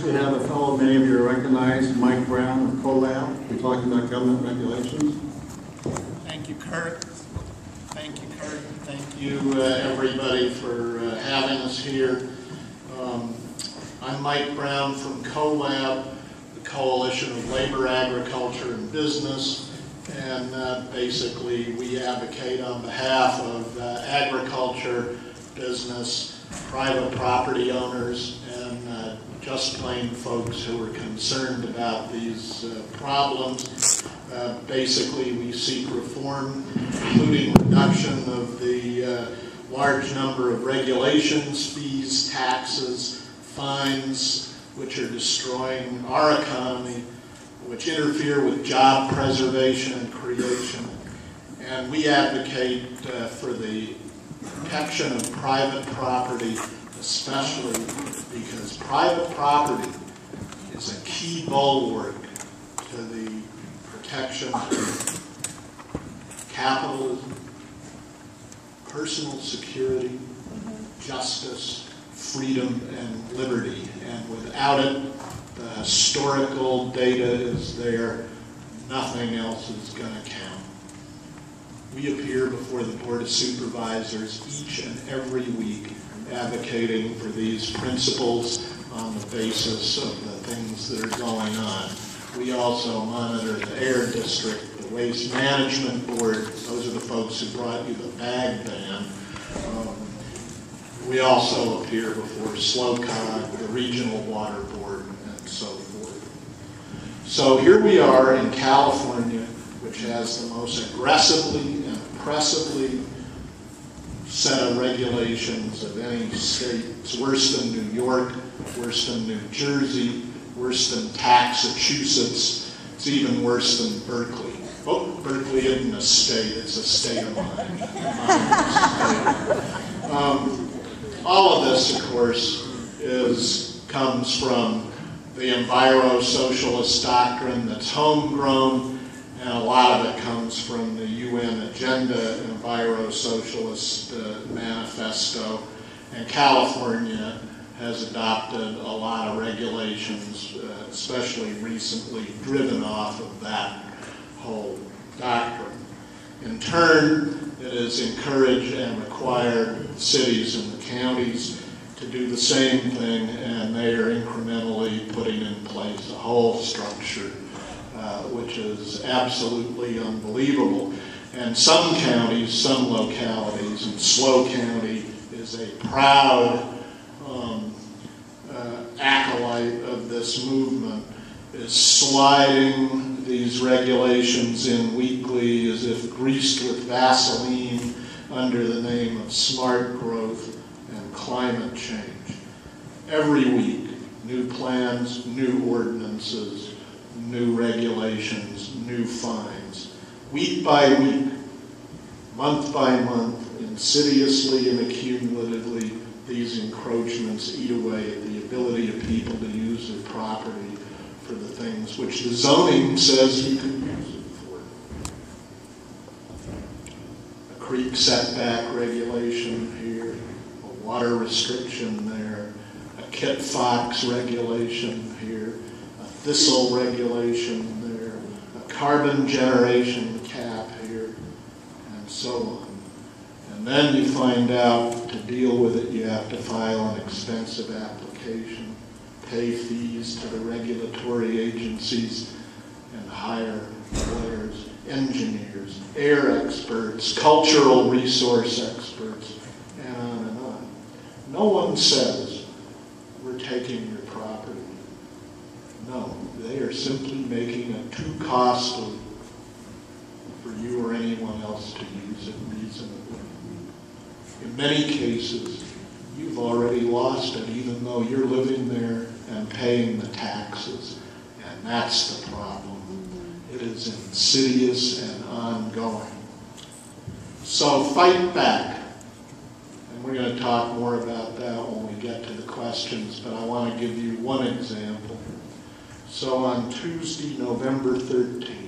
we have a fellow many of you recognize, Mike Brown of COLAB. We're talking about government regulations. Thank you, Kurt. Thank you, Kurt. Thank you, everybody, for having us here. I'm Mike Brown from COLAB, the Coalition of Labor, Agriculture, and Business. And basically, we advocate on behalf of agriculture, business, private property owners, and just plain folks who are concerned about these problems. Basically, we seek reform, including reduction of the large number of regulations, fees, taxes, fines, which are destroying our economy, which interfere with job preservation and creation. And we advocate for the protection of private property, especially because private property is a key bulwark to the protection of capitalism, personal security, justice, freedom, and liberty. And without it, the historical data is there. Nothing else is going to count. We appear before the Board of Supervisors each and every week advocating for these principles on the basis of the things that are going on. We also monitor the Air District, the Waste Management Board. Those are the folks who brought you the bag ban. We also appear before SLOCOG, the Regional Water Board, and so forth. So here we are in California, which has the most aggressively and oppressively set of regulations of any state. It's worse than New York, worse than New Jersey, worse than Massachusetts. It's even worse than Berkeley. Oh, Berkeley isn't a state, it's a state of mind. All of this, of course, comes from the enviro-socialist doctrine that's homegrown, and a lot of it comes from the UN Agenda Enviro-Socialist Manifesto. And California has adopted a lot of regulations, especially recently, driven off of that whole doctrine. In turn, it has encouraged and required cities and the counties to do the same thing, and they are incrementally putting in place a whole structure which is absolutely unbelievable. And some counties, some localities, and SLO County is a proud acolyte of this movement, is sliding these regulations in weekly as if greased with Vaseline under the name of smart growth and climate change. Every week, new plans, new ordinances, new regulations, new fines. Week by week, month by month, insidiously and accumulatively, these encroachments eat away at the ability of people to use their property for the things which the zoning says you can use it for. A creek setback regulation here, a water restriction there, a kit fox regulation here, a thistle regulation there, a carbon generation cap here, and so on. And then you find out to deal with it, you have to file an expensive application, pay fees to the regulatory agencies, and hire lawyers, engineers, air experts, cultural resource experts, and on and on. No one says, we're taking your property. No, they are simply making it too costly for you or anyone else to use it reasonably. In many cases, you've already lost it, even though you're living there and paying the taxes. And that's the problem. It is insidious and ongoing. So fight back. And we're going to talk more about that when we get to the questions, but I want to give you one example. So on Tuesday, November 13th,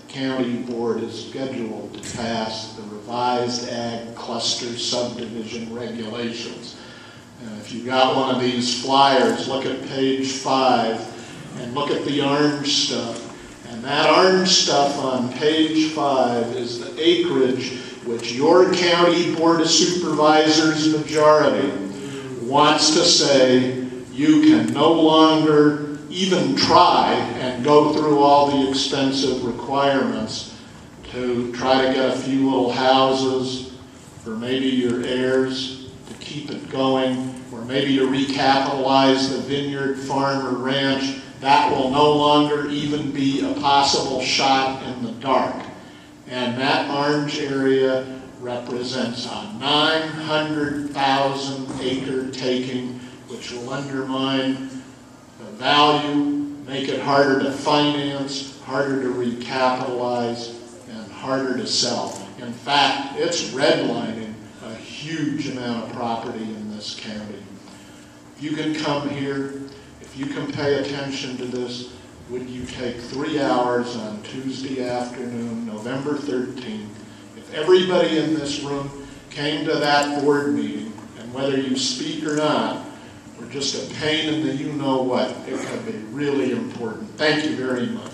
County Board is scheduled to pass the revised Ag Cluster Subdivision Regulations. And if you got one of these flyers, look at page 5 and look at the orange stuff. And that orange stuff on page 5 is the acreage which your county board of supervisors majority wants to say you can no longer even try and go through all the expensive requirements to try to get a few little houses for maybe your heirs to keep it going, or maybe to recapitalize the vineyard, farm, or ranch. That will no longer even be a possible shot in the dark. And that orange area represents a 900,000 acre taking, which will undermine the value, make it harder to finance, harder to recapitalize, and harder to sell. In fact, it's redlining a huge amount of property in this county. If you can come here, if you can pay attention to this, would you take 3 hours on Tuesday afternoon, November 13th, if everybody in this room came to that board meeting, and whether you speak or not, or just a pain in the you-know-what, it could be really important. Thank you very much.